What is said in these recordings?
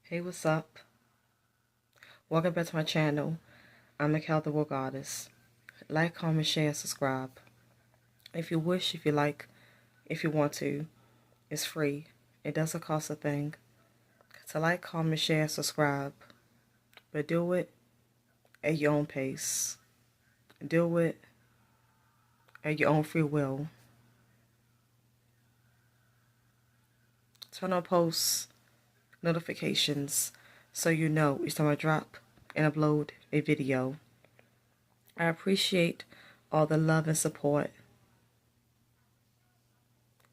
Hey, what's up? Welcome back to my channel. I'm Mikhail the Woke Artist. Like, comment, share, and subscribe. If you wish, if you like, if you want to, it's free. It doesn't cost a thing. To like, comment, share, and subscribe. But do it at your own pace. Do it at your own free will. Turn on post notifications so you know each time I drop and upload a video. I appreciate all the love and support.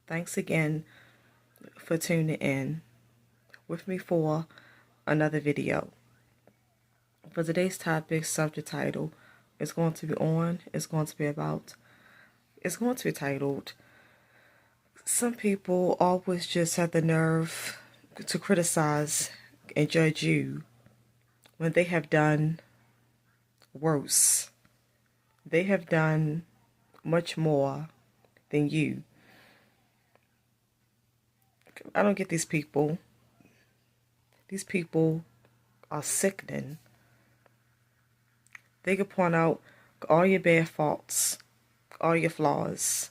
Thanks again for tuning in with me for another video. For today's topic, subject title, it's going to be titled, some people always just have the nerve to criticize and judge you when they have done worse. They have done much more than you. I don't get these people. These people are sickening. They can point out all your bad faults, all your flaws,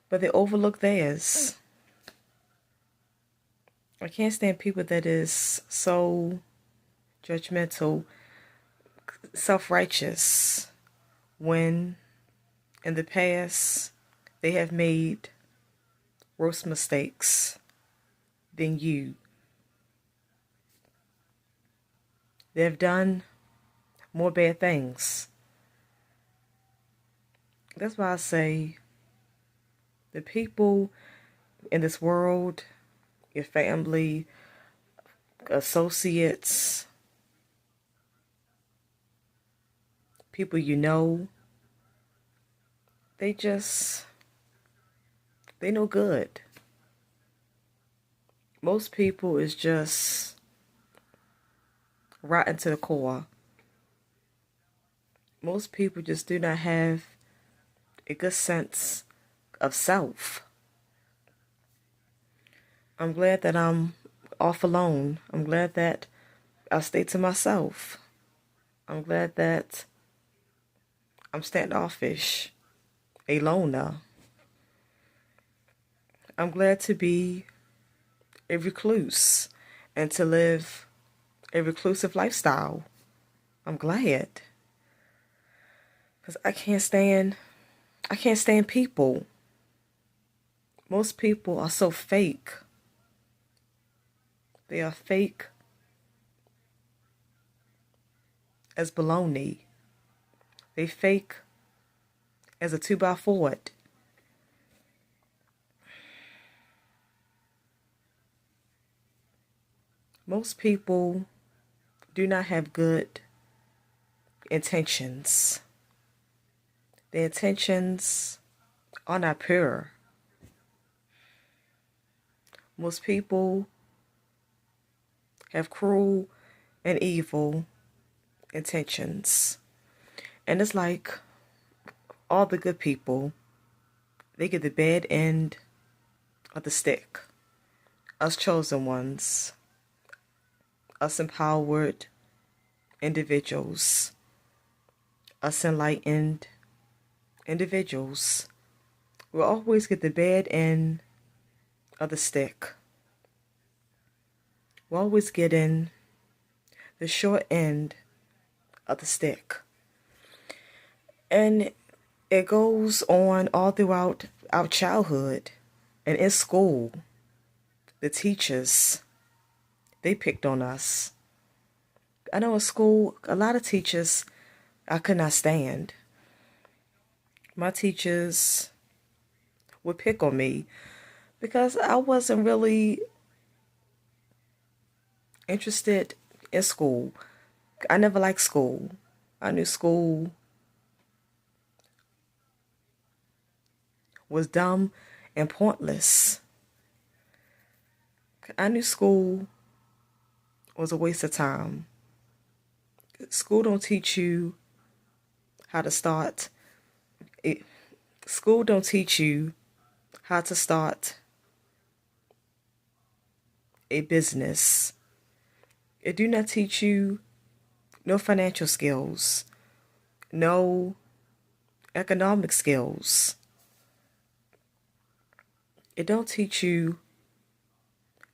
but they overlook theirs. I can't stand people that is so judgmental, self-righteous, when in the past they have made worse mistakes than you. They have done more bad things. That's why I say the people in this world, your family, associates, people you know, they no good. Most people is just rotten to the core. Most people just do not have a good sense of self. I'm glad that I'm off alone. I'm glad that I stay to myself. I'm glad that I'm standoffish, a loner. I'm glad to be a recluse and to live a reclusive lifestyle. I'm glad. Because I can't stand people. Most people are so fake. They are fake as baloney. They fake as a 2x4. Most people do not have good intentions. Their intentions are not pure. Most people have cruel and evil intentions. And it's like all the good people, they get the bad end of the stick. Us chosen ones, us empowered individuals, us enlightened individuals will always get the bad end of the stick. We're always getting the short end of the stick. And it goes on all throughout our childhood and in school. The teachers, they picked on us. I know in school, a lot of teachers I could not stand. My teachers would pick on me because I wasn't really interested in school. I never liked school. I knew school was dumb and pointless. I knew school was a waste of time. School don't teach you how to start. School don't teach you how to start a business. It do not teach you no financial skills, no economic skills. It don't teach you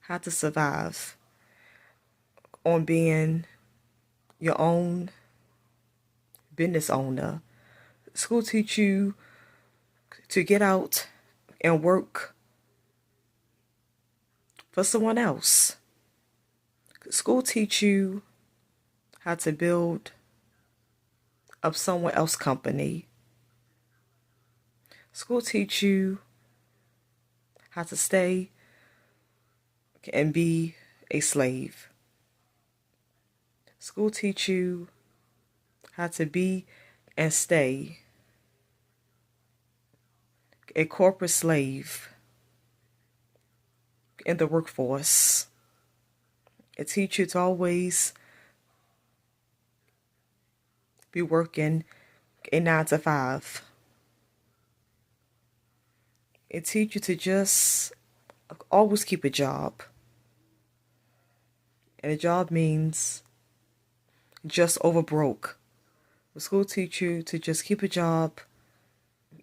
how to survive on being your own business owner. School teach you to get out and work for someone else. School teach you how to build up someone else's company. School teach you how to stay and be a slave. School teach you how to be and stay a corporate slave in the workforce. It teaches you to always be working a 9 to 5. It teaches you to just always keep a job. And a job means just over broke. The school teaches you to just keep a job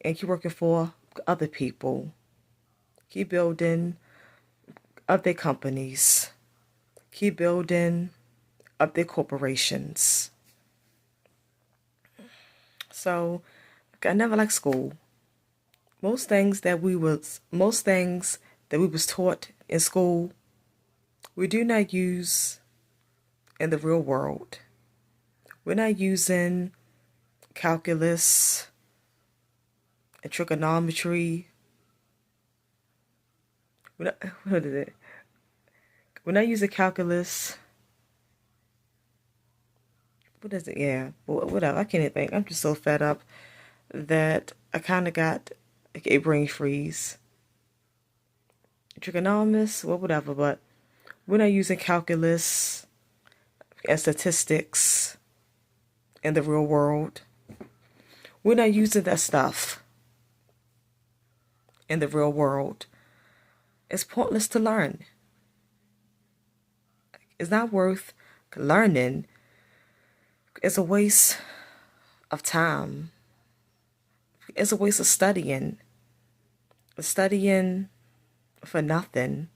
and keep working for other people. Keep building up their companies. Keep building up their corporations. So I never liked school. Most things that we was taught in school, we do not use in the real world. We're not using calculus and trigonometry. We're not using calculus. What is it? Yeah, whatever. I can't even think. I'm just so fed up that I kind of got a brain freeze. Trigonometry, well, whatever, but we're not using calculus and statistics in the real world. We're not using that stuff in the real world. It's pointless to learn. It's not worth learning. It's a waste of time. It's a waste of studying. Studying for nothing.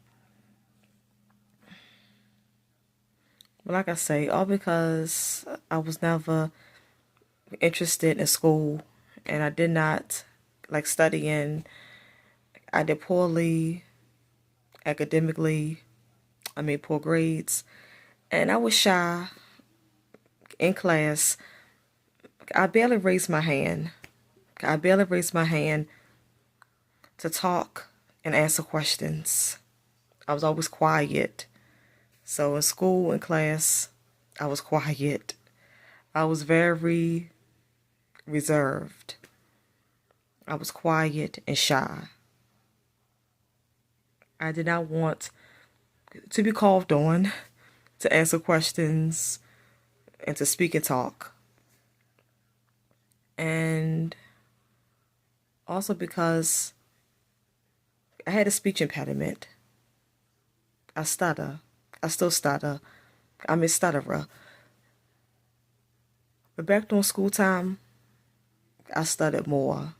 But like I say, all because I was never interested in school and I did not like studying. I did poorly academically. I made poor grades. And I was shy in class. I barely raised my hand. I barely raised my hand to talk and answer questions. I was always quiet. So in school and class, I was quiet. I was very reserved. I was quiet and shy. I did not want to be called on to answer questions and to speak and talk. And also because I had a speech impediment. I stutter. I still stutter. I'm a stutterer. But back during school time, I stuttered more.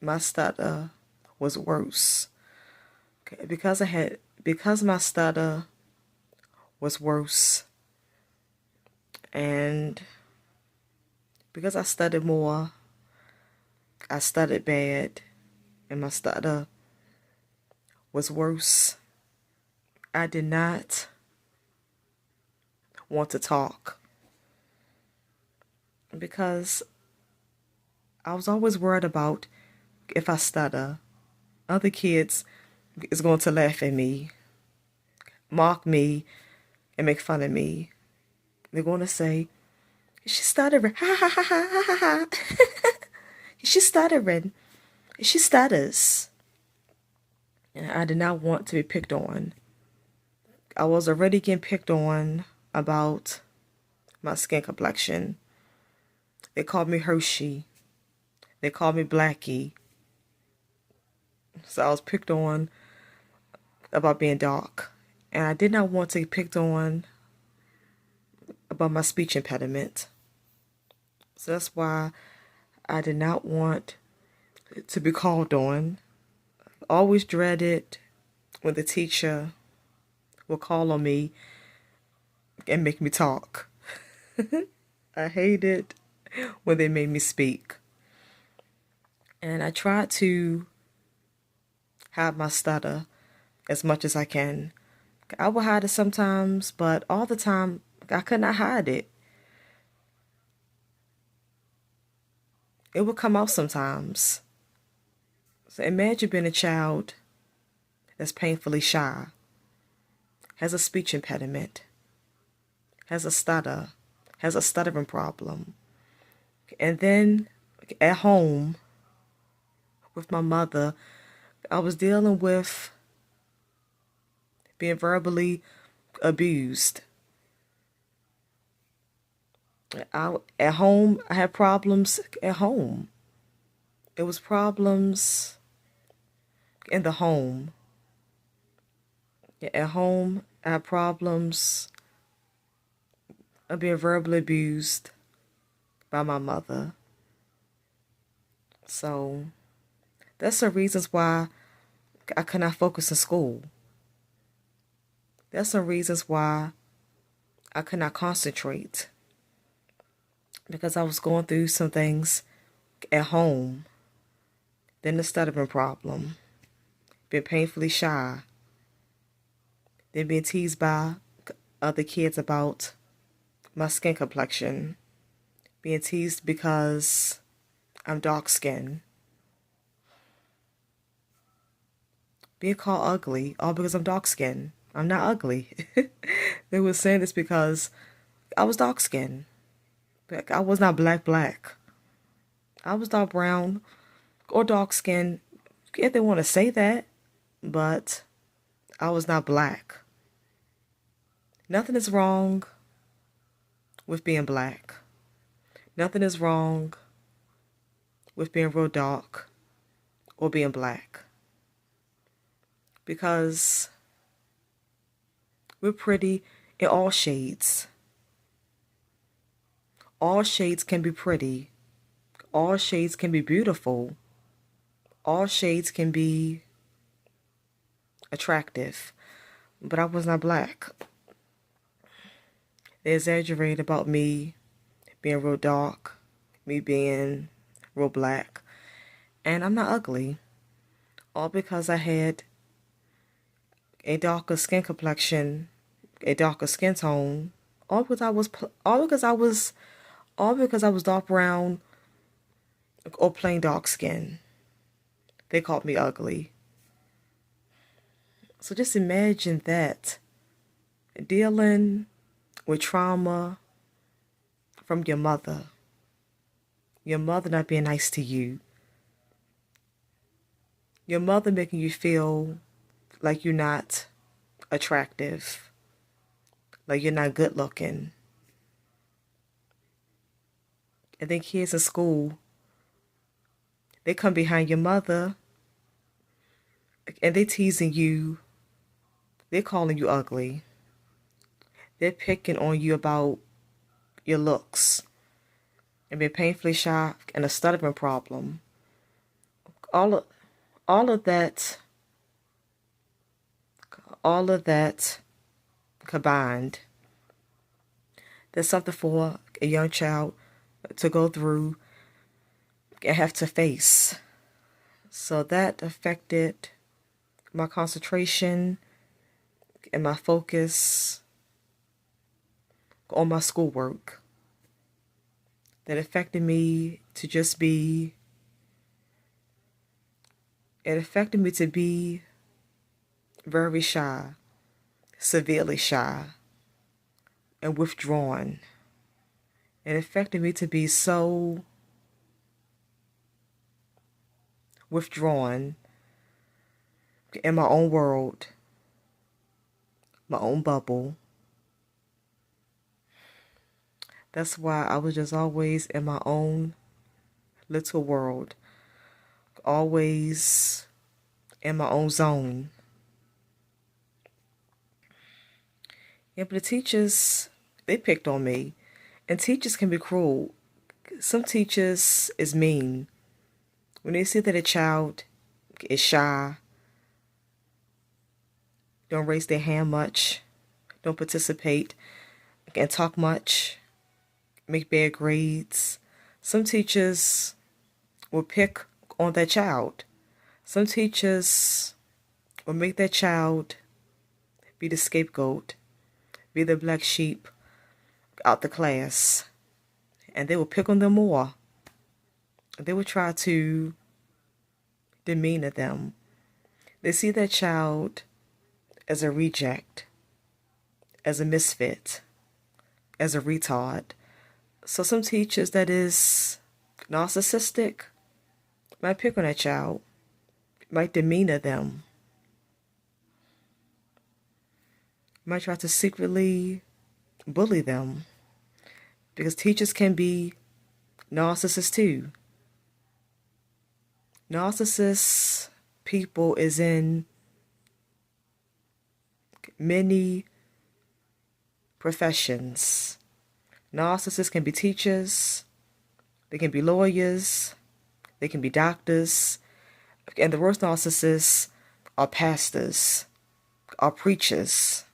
My stutter was worse. Because my stutter was worse, and because I stuttered more, I stuttered bad, and my stutter was worse. I did not want to talk because I was always worried about if I stutter, other kids is going to laugh at me, mock me, and make fun of me. They're going to say, she's stuttering. Ha ha ha ha ha ha. She's stuttering. She stutters. And I did not want to be picked on. I was already getting picked on about my skin complexion. They called me Hershey. They called me Blackie. So I was picked on about being dark. And I did not want to be picked on about my speech impediment. So that's why I did not want to be called on. I always dreaded when the teacher would call on me and make me talk. I hated when they made me speak. And I tried to hide my stutter as much as I can. I would hide it sometimes, but all the time I could not hide it. It would come out sometimes. So imagine being a child that's painfully shy, has a speech impediment, has a stutter, has a stuttering problem. And then at home with my mother, I was dealing with being verbally abused. At home, I had problems at home. It was problems in the home. At home, I had problems of being verbally abused by my mother. So that's the reasons why I could not focus in school. That's some reasons why I could not concentrate. Because I was going through some things at home. Then the stuttering problem. Being painfully shy. Then being teased by other kids about my skin complexion. Being teased because I'm dark skinned. Being called ugly, all because I'm dark skinned. I'm not ugly. They were saying this because I was dark skinned. I was not black. I was dark brown or dark skinned, if they want to say that, but I was not black. Nothing is wrong with being black. Nothing is wrong with being real dark or being black. Because we're pretty in all shades. All shades can be pretty. All shades can be beautiful. All shades can be attractive. But I was not black. They exaggerated about me being real dark, me being real black. And I'm not ugly. All because I had a darker skin complexion, a darker skin tone. All because I was dark brown or plain dark skin. They called me ugly. So just imagine that. Dealing with trauma from your mother. Your mother not being nice to you. Your mother making you feel like you're not attractive. Like you're not good looking. And then kids in school, they come behind your mother and they teasing you. They're calling you ugly. They're picking on you about your looks and being painfully shy and a stuttering problem. All of that combined, there's something for a young child to go through and have to face. So that affected my concentration and my focus on my schoolwork. That affected me to just be, it affected me to be very shy, severely shy, and withdrawn. It affected me to be so withdrawn in my own world, my own bubble. That's why I was just always in my own little world, always in my own zone. Yeah, but the teachers, they picked on me. And teachers can be cruel. Some teachers is mean. When they see that a child is shy, don't raise their hand much, don't participate, and talk much, make bad grades, some teachers will pick on that child. Some teachers will make that child be the scapegoat, be the black sheep out the class, and they will pick on them more. They will try to demean them. They see that child as a reject, as a misfit, as a retard. So some teachers that is narcissistic might pick on that child, might demean them, might try to secretly bully them, because teachers can be narcissists too. Narcissist people is in many professions. Narcissists can be teachers, they can be lawyers, they can be doctors, and the worst narcissists are pastors, are preachers.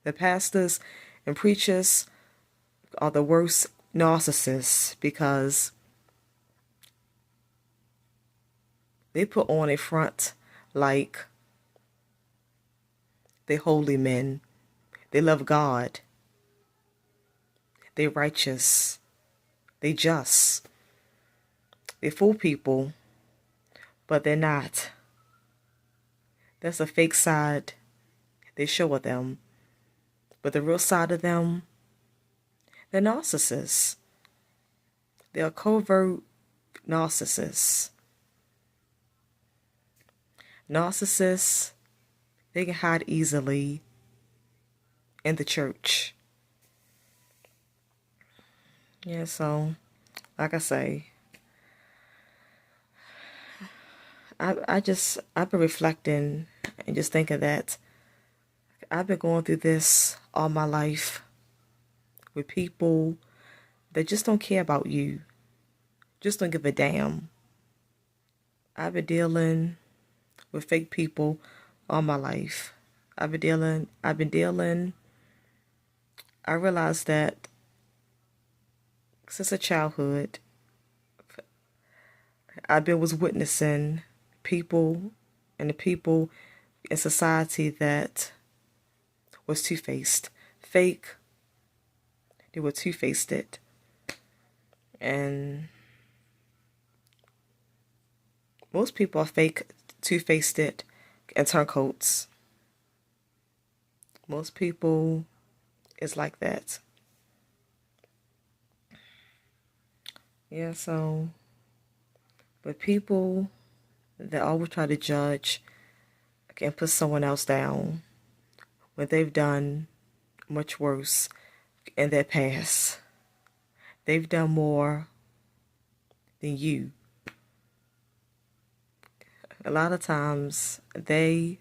The pastors and preachers are the worst narcissists because they put on a front like they holy men, they love God, they righteous, they just. They fool people, but they're not. That's a fake side they show of them. But the real side of them, they're narcissists. They're covert narcissists. Narcissists, they can hide easily in the church. Yeah, so, like I say, I've been reflecting and just thinking that I've been going through this all my life with people that just don't care about you, just don't give a damn. I've been dealing with fake people all my life. I realized that since a childhood, was witnessing people and the people in society that was two-faced, fake. They were two-faced it. And most people are fake, two-faced it, and turncoats. Most people is like that. Yeah, so, but people that always try to judge and put someone else down when they've done much worse in their past. They've done more than you. A lot of times they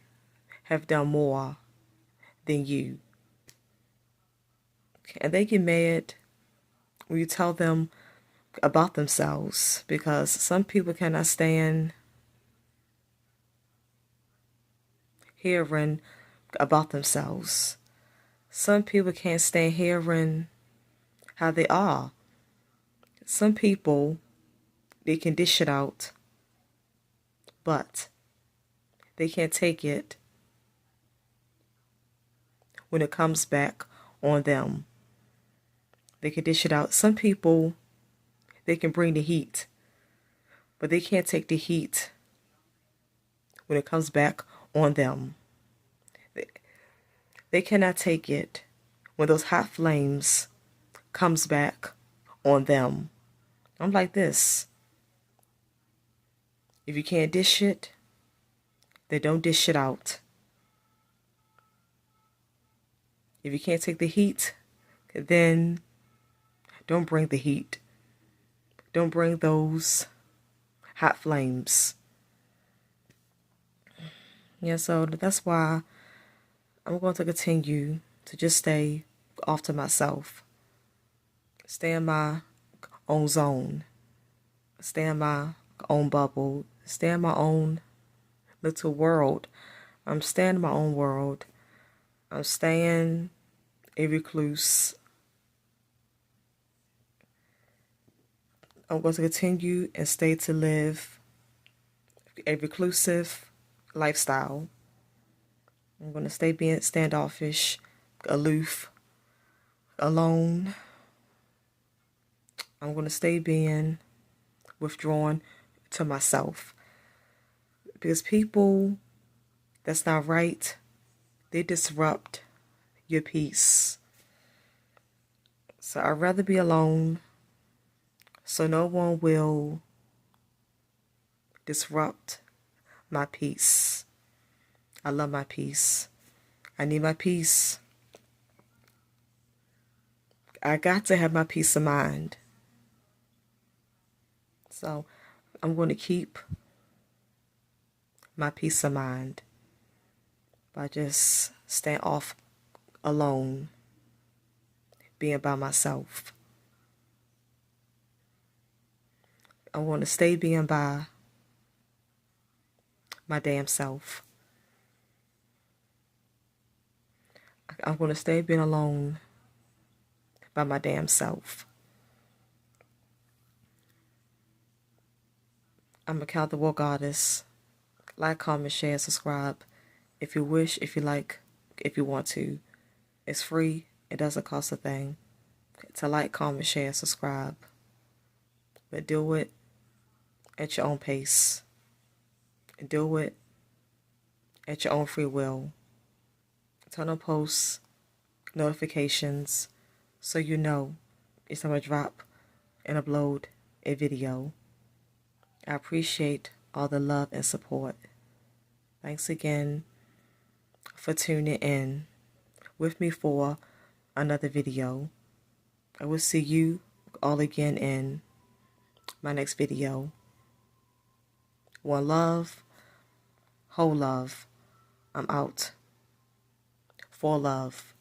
have done more than you. And they get mad when you tell them about themselves, because some people cannot stand hearing about themselves. Some people can't stand hearing how they are. Some people, they can dish it out, but they can't take it when it comes back on them. They can dish it out. Some people, they can bring the heat, but they can't take the heat when it comes back on them. They cannot take it when those hot flames comes back on them. I'm like this. If you can't dish it, then don't dish it out. If you can't take the heat, then don't bring the heat. Don't bring those hot flames. Yeah, so that's why I'm going to continue to just stay off to myself. Stay in my own zone. Stay in my own bubble. Stay in my own little world. I'm staying in my own world. I'm staying a recluse. I'm going to continue and stay to live a reclusive lifestyle. I'm going to stay being standoffish, aloof, alone. I'm going to stay being withdrawn to myself. Because people that's not right, they disrupt your peace. So I'd rather be alone so no one will disrupt my peace. I love my peace. I need my peace. I got to have my peace of mind. So I'm going to keep my peace of mind by just staying off alone, being by myself. I want to stay being by my damn self. I'm going to stay being alone by my damn self. I'm Mikal the War Goddess. Like, comment, share, subscribe. If you wish, if you like, if you want to. It's free. It doesn't cost a thing. To like, comment, share, subscribe. But do it at your own pace. Do it at your own free will. Turn on post notifications so you know it's time to drop and upload a video. I appreciate all the love and support. Thanks again for tuning in with me for another video. I will see you all again in my next video. One love, whole love. I'm out. For love.